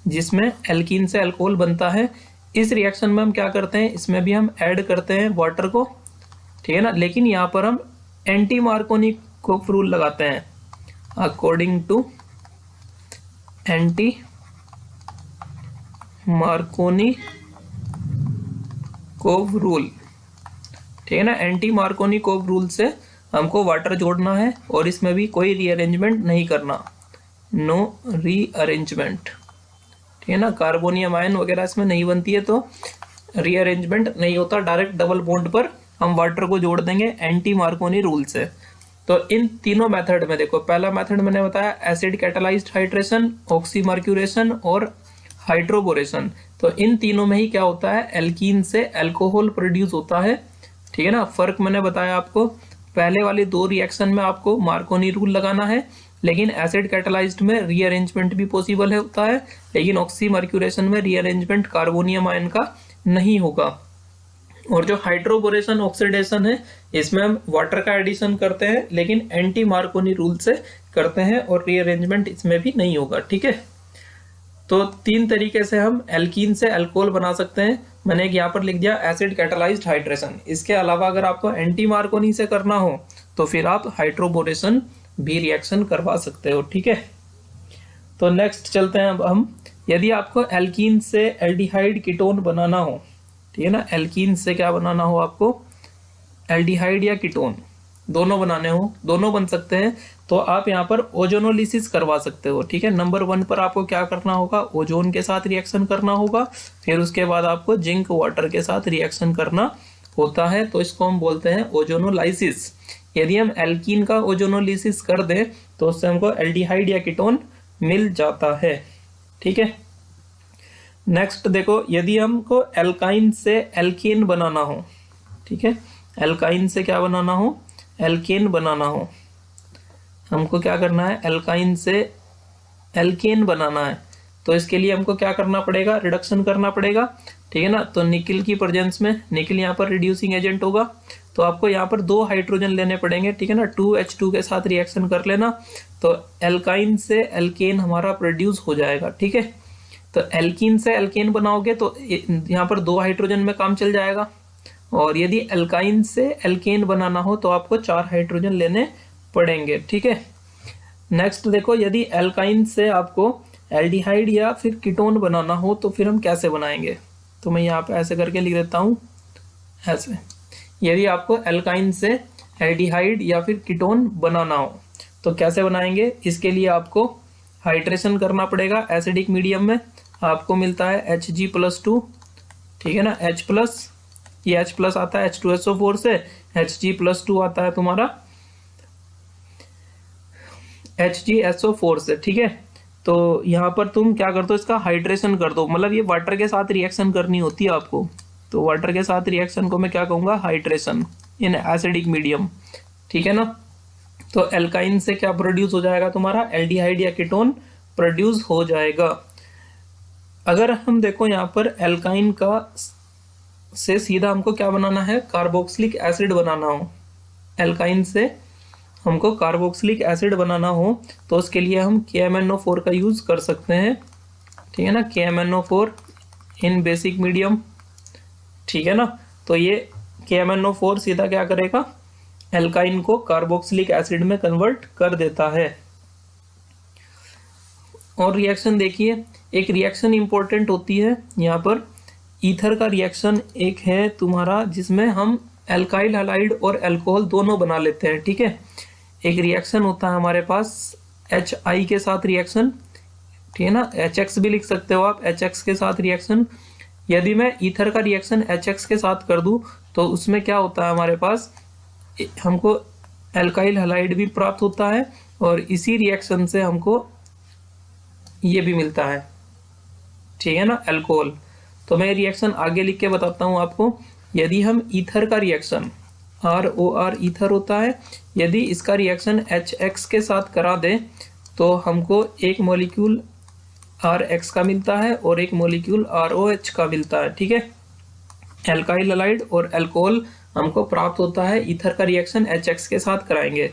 जिसमें एल्कीन से अल्कोहल बनता है। इस रिएक्शन में हम क्या करते हैं, इसमें भी हम ऐड करते हैं वाटर को। ठीक है ना, लेकिन यहाँ पर हम एंटी मार्कोनिकोव रूल लगाते हैं, according to anti Markovnikov rule. ठीक है ना, एंटी मार्कोनिकोव रूल से हमको वाटर जोड़ना है और इसमें भी कोई रीअरेंजमेंट नहीं करना, नो रीअरेंजमेंट। ठीक है ना, कार्बोनियम आयन वगैरह इसमें नहीं बनती है तो रीअरेंजमेंट नहीं होता, डायरेक्ट डबल बॉन्ड पर हम वाटर को जोड़ देंगे एंटी मार्कोनी रूल से। तो इन तीनों मेथड में देखो, पहला मेथड मैंने बताया एसिड कैटालाइज्ड हाइड्रेशन, ऑक्सीमर्क्यूरेशन और हाइड्रोबोरेशन। तो इन तीनों में ही क्या होता है, एल्कीन से अल्कोहल प्रोड्यूस होता है। ठीक है ना, फर्क मैंने बताया आपको, पहले वाले दो रिएक्शन में आपको मार्कोनी रूल लगाना है, लेकिन एसिड कैटालाइज्ड में रीअरेंजमेंट भी पॉसिबल होता है, लेकिन ऑक्सीमर्क्यूरेशन में रीअरेंजमेंट कार्बोनियम आयन का नहीं होगा। और जो हाइड्रोबोरेशन ऑक्सीडेशन है, इसमें हम वाटर का एडिशन करते हैं, लेकिन एंटी मार्कोनी रूल से करते हैं और रीअरेंजमेंट इसमें भी नहीं होगा। ठीक है, तो तीन तरीके से हम एल्कीन से अल्कोहल बना सकते हैं। मैंने एक यहाँ पर लिख दिया एसिड कैटालाइज्ड हाइड्रेशन। इसके अलावा अगर आपको एंटी मार्कोनी से करना हो तो फिर आप हाइड्रोबोरेशन भी रिएक्शन करवा सकते हो। ठीक है, तो नेक्स्ट चलते हैं अब हम, यदि आपको एल्कीन से एल्डिहाइड कीटोन बनाना हो, ठीक है ना, एल्कीन से क्या बनाना हो आपको, एल्डिहाइड या कीटोन दोनों बनाने हो, दोनों बन सकते हैं, तो आप यहाँ पर ओजोनोलिसिस करवा सकते हो। ठीक है, नंबर 1 पर आपको क्या करना होगा, ओजोन के साथ रिएक्शन करना होगा, फिर उसके बाद आपको जिंक वाटर के साथ रिएक्शन करना होता है, तो इसको हम बोलते हैं ओजोनोलाइसिस। यदि हम एल्कीन का ओजोनोलिसिस कर दें तो उससे हमको एल्डिहाइड या कीटोन मिल जाता है। ठीक है, नेक्स्ट देखो, यदि हमको एल्काइन से एल्केन बनाना हो, ठीक है, एल्काइन से क्या बनाना हो, एल्केन बनाना हो, हमको क्या करना है, एल्काइन से एल्केन बनाना है, तो इसके लिए हमको क्या करना पड़ेगा, रिडक्शन करना पड़ेगा। ठीक है ना, तो निकल की प्रेजेंस में, निकल यहाँ पर रिड्यूसिंग एजेंट होगा, तो आपको यहाँ पर 2 हाइड्रोजन लेने पड़ेंगे। ठीक है ना, 2H2 के साथ रिएक्शन कर लेना, तो एल्काइन से एल्केन हमारा प्रोड्यूस हो जाएगा। ठीक है, तो एल्कीन से एल्केन बनाओगे तो यहाँ पर 2 हाइड्रोजन में काम चल जाएगा, और यदि एल्काइन से एल्केन बनाना हो तो आपको 4 हाइड्रोजन लेने पड़ेंगे। ठीक है, नेक्स्ट देखो, यदि एल्काइन से आपको एल्डिहाइड या फिर कीटोन बनाना हो तो फिर हम कैसे बनाएंगे, तो मैं यहाँ पे ऐसे करके लिख देता हूँ, ऐसे। यदि आपको एल्काइन से एल्डिहाइड या फिर कीटोन बनाना हो तो कैसे बनाएंगे, इसके लिए आपको हाइड्रेशन करना पड़ेगा एसिडिक मीडियम में, आपको मिलता है Hg+2। ठीक है ना, H+, ये H+ आता है H2SO4 से, Hg+2 आता है तुम्हारा HgSO4 से। ठीक है, तो यहाँ पर तुम क्या कर दो, इसका हाइड्रेशन कर दो, मतलब ये वाटर के साथ रिएक्शन करनी होती है आपको, तो वाटर के साथ रिएक्शन को मैं क्या कहूँगा, हाइड्रेशन इन एसिडिक मीडियम। ठीक है ना, तो एल्काइन से क्या प्रोड्यूस हो जाएगा, तुम्हारा एल्डिहाइड या कीटोन प्रोड्यूस हो जाएगा। अगर हम देखो यहाँ पर एल्काइन का से सीधा हमको क्या बनाना है, कार्बोक्सिलिक एसिड बनाना हो, एल्काइन से हमको कार्बोक्सिलिक एसिड बनाना हो तो उसके लिए हम KMnO4 का यूज कर सकते हैं। ठीक है ना, KMnO4 इन बेसिक मीडियम। ठीक है ना, तो ये KMnO4 सीधा क्या करेगा, एल्काइन को कार्बोक्सिलिक एसिड में कन्वर्ट कर देता है। और रिएक्शन देखिए, एक रिएक्शन इंपॉर्टेंट होती है यहाँ पर, ईथर का रिएक्शन एक है तुम्हारा, जिसमें हम एल्काइल हैलाइड और अल्कोहल दोनों बना लेते हैं। ठीक है, एक रिएक्शन होता है हमारे पास HI के साथ रिएक्शन, ठीक है ना, HX भी लिख सकते हो आप, HX के साथ रिएक्शन। यदि मैं ईथर का रिएक्शन HX के साथ कर दूं तो उसमें क्या होता है हमारे पास, हमको एल्काइल हैलाइड भी प्राप्त होता है और इसी रिएक्शन से हमको ये भी मिलता है, ठीक है ना, अल्कोहल। तो मैं रिएक्शन आगे लिख के बताता हूँ आपको। यदि हम ईथर का रिएक्शन ROR ईथर होता है, यदि इसका रिएक्शन HX के साथ करा दे तो हमको एक मॉलिक्यूल RX का मिलता है और एक मॉलिक्यूल ROH का मिलता है, ठीक है। एल्काइल हैलाइड और अल्कोहल हमको प्राप्त होता है ईथर का रिएक्शन HX के साथ कराएंगे।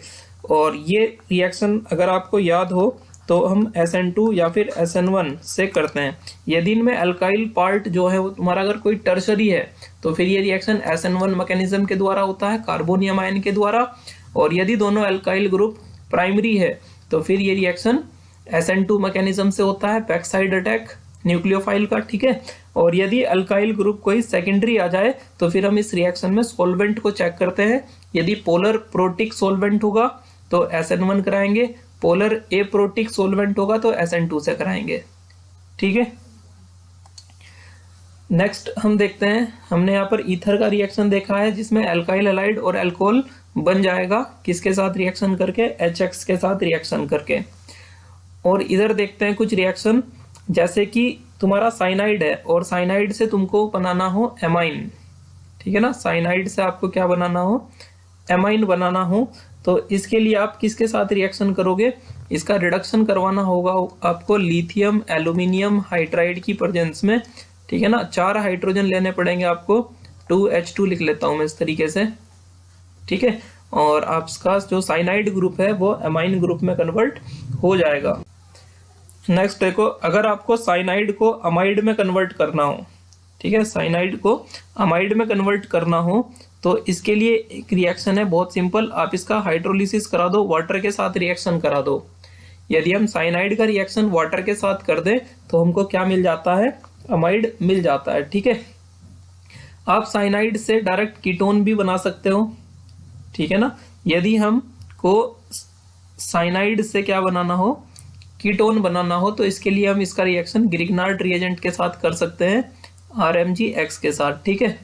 और ये रिएक्शन अगर आपको याद हो तो हम SN2 या फिर SN1 से करते हैं। यदि इनमें अल्काइल पार्ट जो है वो तुम्हारा अगर कोई टर्शरी है तो फिर ये रिएक्शन SN1 मैकेनिज्म के द्वारा होता है, कार्बोनियम आयन के द्वारा। और यदि दोनों अल्काइल ग्रुप प्राइमरी है तो फिर ये रिएक्शन SN2 मैकेनिज्म से होता है, पैक्साइड अटैक न्यूक्लियोफाइल का, ठीक है। और यदि अल्काइल ग्रुप कोई सेकेंडरी आ जाए तो फिर हम इस रिएक्शन में सॉल्वेंट को चेक करते हैं। यदि पोलर प्रोटिक सॉल्वेंट होगा तो SN1 कराएंगे, पोलर एप्रोटिक सॉल्वेंट होगा तो SN2 से कराएंगे, ठीक है। नेक्स्ट हम देखते हैं, हमने यहाँ पर ईथर का रिएक्शन देखा है जिसमें एल्काइल हैलाइड और अल्कोहल बन जाएगा किसके साथ रिएक्शन करके, HX के साथ रिएक्शन करके। और इधर देखते हैं कुछ रिएक्शन, जैसे कि तुम्हारा साइनाइड है और साइनाइड से तुमको बनाना हो एमाइन, ठीक है ना, साइनाइड से आपको क्या बनाना हो, एमाइन बनाना हो। तो इसके लिए आप किसके साथ रिएक्शन करोगे, इसका रिडक्शन करवाना होगा आपको लिथियम एल्यूमिनियम हाइड्राइड की प्रेजेंस में, ठीक है ना। 4 हाइड्रोजन लेने पड़ेंगे आपको, 2H2 लिख लेता हूं मैं इस तरीके से, ठीक है। और आपका जो साइनाइड ग्रुप है वो एमाइन ग्रुप में कन्वर्ट हो जाएगा। नेक्स्ट देखो, अगर आपको साइनाइड को अमाइड में कन्वर्ट करना हो, ठीक है, साइनाइड को अमाइड में कन्वर्ट करना हो तो इसके लिए एक रिएक्शन है बहुत सिंपल, आप इसका हाइड्रोलिसिस करा दो, वाटर के साथ रिएक्शन करा दो। यदि हम साइनाइड का रिएक्शन वाटर के साथ कर दें तो हमको क्या मिल जाता है, अमाइड मिल जाता है, ठीक है। आप साइनाइड से डायरेक्ट कीटोन भी बना सकते हो, ठीक है ना। यदि हमको साइनाइड से क्या बनाना हो, कीटोन बनाना हो तो इसके लिए हम इसका रिएक्शन ग्रिग्नार्ड रिएजेंट के साथ कर सकते हैं, RMgX के साथ, ठीक है।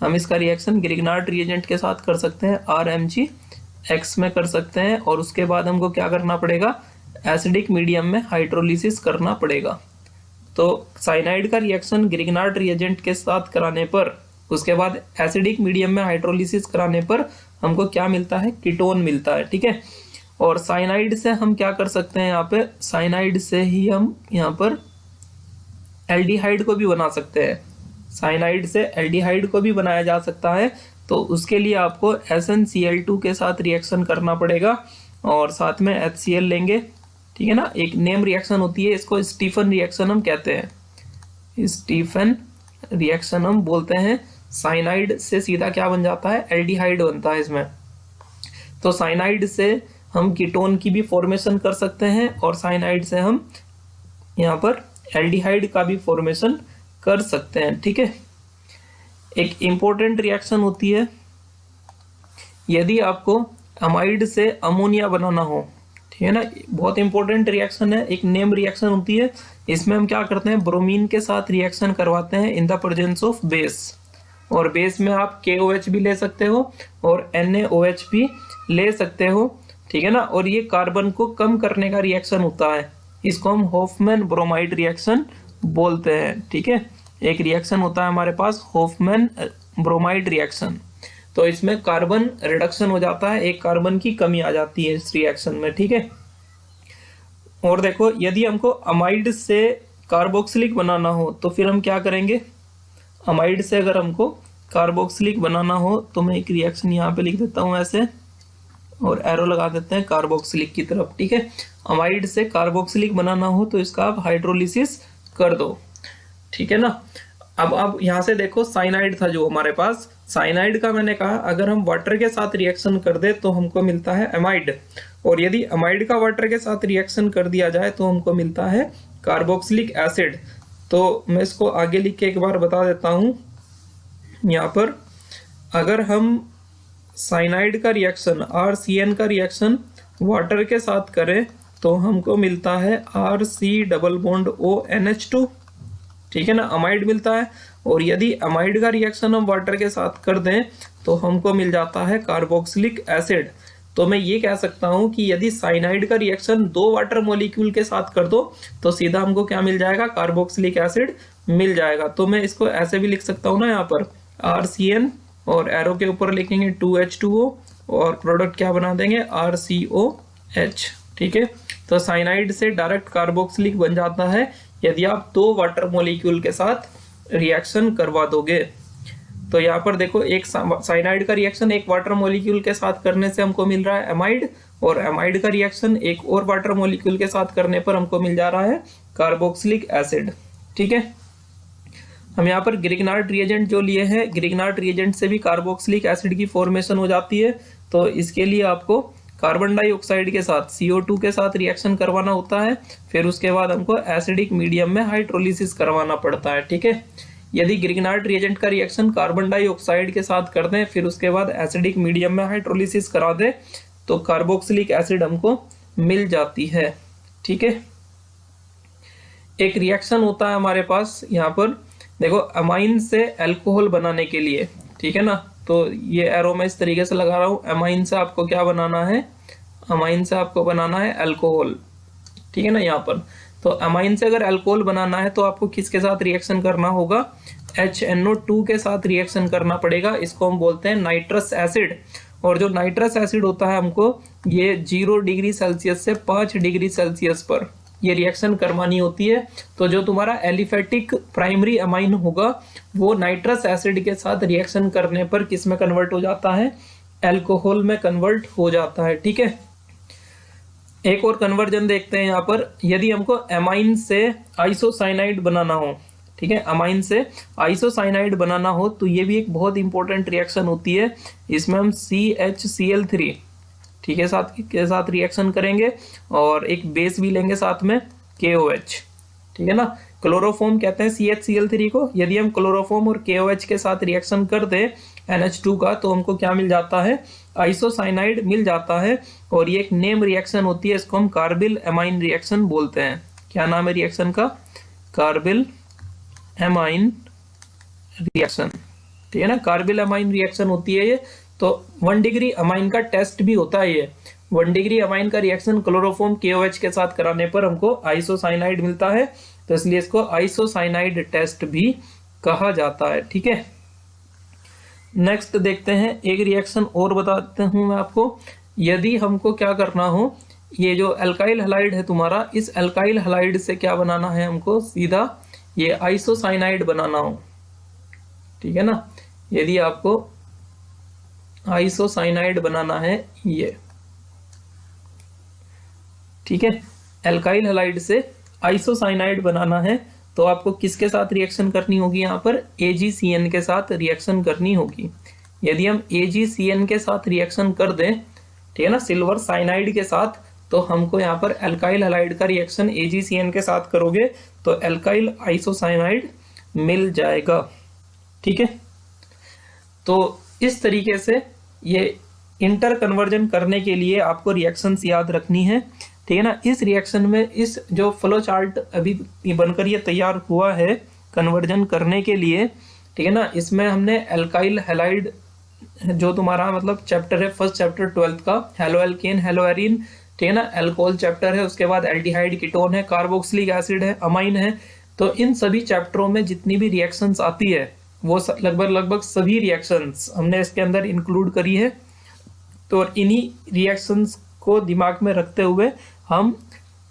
हम इसका रिएक्शन ग्रिग्नार्ड रिएजेंट के साथ कर सकते हैं, RMgX में कर सकते हैं। और उसके बाद हमको क्या करना पड़ेगा, एसिडिक मीडियम में हाइड्रोलिसिस करना पड़ेगा। तो साइनाइड का रिएक्शन ग्रिग्नार्ड रिएजेंट के साथ कराने पर, उसके बाद एसिडिक मीडियम में हाइड्रोलिसिस कराने पर हमको क्या मिलता है, कीटोन मिलता है, ठीक है। और साइनाइड से हम क्या कर सकते हैं, यहाँ पे साइनाइड से ही हम यहाँ पर एल्डिहाइड को भी बना सकते हैं, साइनाइड से एल्डिहाइड को भी बनाया जा सकता है। तो उसके लिए आपको SnCl2 के साथ रिएक्शन करना पड़ेगा और साथ में HCl लेंगे, ठीक है ना। एक नेम रिएक्शन होती है, इसको स्टीफन रिएक्शन हम कहते हैं, स्टीफन रिएक्शन हम बोलते हैं। साइनाइड से सीधा क्या बन जाता है, एल्डिहाइड बनता है इसमें। तो साइनाइड से हम कीटोन की भी फॉर्मेशन कर सकते हैं और साइनाइड से हम यहाँ पर एल्डिहाइड का भी फॉर्मेशन कर सकते हैं, ठीक है। एक इंपॉर्टेंट रिएक्शन होती है, यदि आपको अमाइड से अमोनिया बनाना हो, ठीक है ना, बहुत इंपॉर्टेंट रिएक्शन है, एक नेम रिएक्शन होती है। इसमें हम क्या करते हैं, ब्रोमीन के साथ रिएक्शन करवाते हैं in the presence of base. और बेस में आप KOH भी ले सकते हो और NaOH भी ले सकते हो, ठीक है ना। और ये कार्बन को कम करने का रिएक्शन होता है, इसको हम हॉफमैन ब्रोमाइड रिएक्शन बोलते हैं, ठीक है। एक रिएक्शन होता है हमारे पास हॉफमैन ब्रोमाइड रिएक्शन। तो इसमें कार्बन रिडक्शन हो जाता है, एक कार्बन की कमी आ जाती है इस रिएक्शन में, ठीक है। और देखो, यदि हमको अमाइड से कार्बोक्सिलिक बनाना हो तो फिर हम क्या करेंगे, अमाइड से अगर हमको कार्बोक्सिलिक बनाना हो तो मैं एक रिएक्शन यहाँ पे लिख देता हूँ ऐसे और एरो लगा देते हैं कार्बोक्सिलिक की तरफ, ठीक है। अमाइड से कार्बोक्सिलिक बनाना हो तो इसका आप हाइड्रोलिसिस कर दो, ठीक है ना। अब यहाँ से देखो, साइनाइड था जो हमारे पास, साइनाइड का मैंने कहा अगर हम वाटर के साथ रिएक्शन कर दे तो हमको मिलता है अमाइड, और यदि अमाइड का वाटर के साथ रिएक्शन कर दिया जाए तो हमको मिलता है कार्बोक्सिलिक एसिड। तो मैं इसको आगे लिख के एक बार बता देता हूँ। यहाँ पर अगर हम साइनाइड का रिएक्शन RCN का रिएक्शन वाटर के साथ करें तो हमको मिलता है RC डबल बॉन्ड ONH2, ठीक है ना, अमाइड मिलता है। और यदि अमाइड का रिएक्शन हम वाटर के साथ कर दें तो हमको मिल जाता है कार्बोक्सिलिक एसिड। तो मैं ये कह सकता हूं कि यदि साइनाइड का रिएक्शन 2 वाटर मॉलिक्यूल के साथ कर दो तो सीधा हमको क्या मिल जाएगा, कार्बोक्सिलिक एसिड मिल जाएगा। तो मैं इसको ऐसे भी लिख सकता हूं ना, यहाँ पर RCN और एरो के ऊपर लिखेंगे 2H2O और प्रोडक्ट क्या बना देंगे, RCOH, ठीक है। तो साइनाइड से डायरेक्ट कार्बोक्सिलिक बन जाता है यदि आप 2 वाटर मॉलिक्यूल के साथ रिएक्शन करवा दोगे। तो यहाँ पर देखो, एक साइनाइड का रिएक्शन एक वाटर मॉलिक्यूल के साथ करने से हमको मिल रहा है एमाइड, और एमाइड का रिएक्शन एक और वाटर मॉलिक्यूल के साथ करने पर हमको मिल जा रहा है कार्बोक्सिलिक एसिड, ठीक है। हम यहाँ पर ग्रिग्नार्ड रिएजेंट जो लिए हैं, ग्रिग्नार्ड रिएजेंट से भी कार्बोक्सिलिक एसिड की फॉर्मेशन हो जाती है। तो इसके लिए आपको कार्बन डाइऑक्साइड के साथ CO2 के साथ रिएक्शन करवाना होता है, फिर उसके बाद हमको एसिडिक मीडियम में हाइड्रोलिसिस करवाना पड़ता है, ठीक है। यदि ग्रिग्नार्ड रिएजेंट का रिएक्शन कार्बन डाइऑक्साइड के साथ कर दें, फिर उसके बाद एसिडिक मीडियम में हाइड्रोलिसिस करा दें, तो कार्बोक्सिलिक एसिड हमको मिल जाती है, ठीक है। एक रिएक्शन होता है हमारे पास यहाँ पर, देखो, अमाइन से अल्कोहल बनाने के लिए, ठीक है ना। तो ये एरो मैं इस तरीके से लगा रहा हूँ, अमाइन से आपको क्या बनाना है, अमाइन से आपको बनाना है अल्कोहल, ठीक है ना। यहाँ पर तो अमाइन से अगर अल्कोहल बनाना है तो आपको किसके साथ रिएक्शन करना होगा, HNO2 के साथ रिएक्शन करना पड़ेगा। इसको हम बोलते हैं नाइट्रस एसिड। और जो नाइट्रस एसिड होता है हमको ये 0 डिग्री सेल्सियस से 5 डिग्री सेल्सियस पर ये रिएक्शन करवानी होती है। तो जो तुम्हारा एलिफेटिक प्राइमरी अमाइन होगा वो नाइट्रस एसिड के साथ रिएक्शन करने पर किस में कन्वर्ट हो जाता है, अल्कोहल में कन्वर्ट हो जाता है, ठीक है। एक और कन्वर्जन देखते हैं यहाँ पर, यदि हमको अमाइन से आइसोसाइनाइड बनाना हो, ठीक है, अमाइन से आइसोसाइनाइड बनाना हो तो ये भी एक बहुत इंपॉर्टेंट रिएक्शन होती है। इसमें हम CHCl3, ठीक है, के साथ रिएक्शन करेंगे और एक बेस भी लेंगे साथ में KOH, ठीक है ना। क्लोरोफॉर्म कहते हैं CHCl3 को। यदि हम क्लोरोफॉर्म और KOH के साथ रिएक्शन कर दें NH2 का तो हमको क्या मिल जाता है, आइसोसाइनाइड मिल जाता है। और ये एक नेम रिएक्शन होती है, इसको हम कार्बिल एमाइन रिएक्शन बोलते हैं। क्या नाम है रिएक्शन का, कार्बिल एमाइन रिएक्शन, ठीक है ना, कार्बिल एमाइन रिएक्शन होती है ये। तो 1 डिग्री अमाइन का टेस्ट भी होता है ये। 1 डिग्री अमाइन का रिएक्शन क्लोरोफॉर्म KOH के साथ कराने पर हमको आइसोसाइनाइड मिलता है, तो इसलिए इसको आइसोसाइनाइड टेस्ट भी कहा जाता है, ठीक है। नेक्स्ट देखते हैं, एक रिएक्शन और बताते हूं मैं आपको। यदि हमको क्या करना हो, ये जो अल्काइल हैलाइड है तुम्हारा, इस अल्काइल हैलाइड से क्या बनाना है हमको, सीधा ये आइसोसाइनाइड बनाना हो, ठीक है ना। यदि आपको आइसोसाइनाइड बनाना है ये, ठीक है, अल्काइल हैलाइड से आइसोसाइनाइड बनाना है तो आपको किसके साथ रिएक्शन करनी होगी, यहाँ पर AgCN के साथ रिएक्शन करनी होगी। यदि हम AgCN के साथ रिएक्शन कर दें, ठीक है ना, सिल्वर साइनाइड के साथ, तो हमको यहाँ पर अल्काइल हैलाइड का रिएक्शन AgCN के साथ करोगे तो अल्काइल आइसोसाइनाइड मिल जाएगा, ठीक है। तो इस तरीके से ये इंटर कन्वर्जन करने के लिए आपको रिएक्शंस याद रखनी है, ठीक है ना। इस रिएक्शन में इस जो फ्लो चार्ट अभी बनकर ये तैयार हुआ है कन्वर्जन करने के लिए, ठीक है ना, इसमें हमने अल्काइल हैलाइड जो तुम्हारा मतलब चैप्टर है, फर्स्ट चैप्टर 12th का, हेलो एल्केन हेलो एरीन, ठीक है ना, अल्कोहल चैप्टर है, उसके बाद एल्डिहाइड कीटोन है, कार्बोक्सिलिक एसिड है, अमाइन है। तो इन सभी चैप्टरों में जितनी भी रिएक्शंस आती है वो लगभग सभी रिएक्शंस हमने इसके अंदर इंक्लूड करी है। तो इन्हीं रिएक्शंस को दिमाग में रखते हुए हम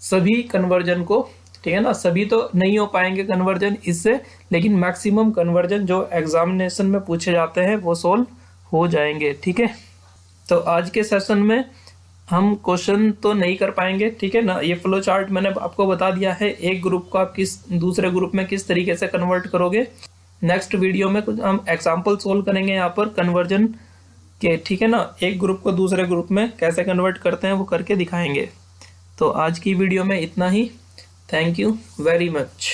सभी कन्वर्जन को, ठीक है ना, सभी तो नहीं हो पाएंगे कन्वर्जन इससे, लेकिन मैक्सिमम कन्वर्जन जो एग्जामिनेशन में पूछे जाते हैं वो सोल्व हो जाएंगे, ठीक है। तो आज के सेशन में हम क्वेश्चन तो नहीं कर पाएंगे, ठीक है ना। ये फ्लो चार्ट मैंने आपको बता दिया है, एक ग्रुप को आप दूसरे ग्रुप में किस तरीके से कन्वर्ट करोगे। नेक्स्ट वीडियो में कुछ हम एग्जाम्पल सोल्व करेंगे यहाँ पर कन्वर्जन के, ठीक है ना, एक ग्रुप को दूसरे ग्रुप में कैसे कन्वर्ट करते हैं वो करके दिखाएंगे। तो आज की वीडियो में इतना ही। Thank you very much.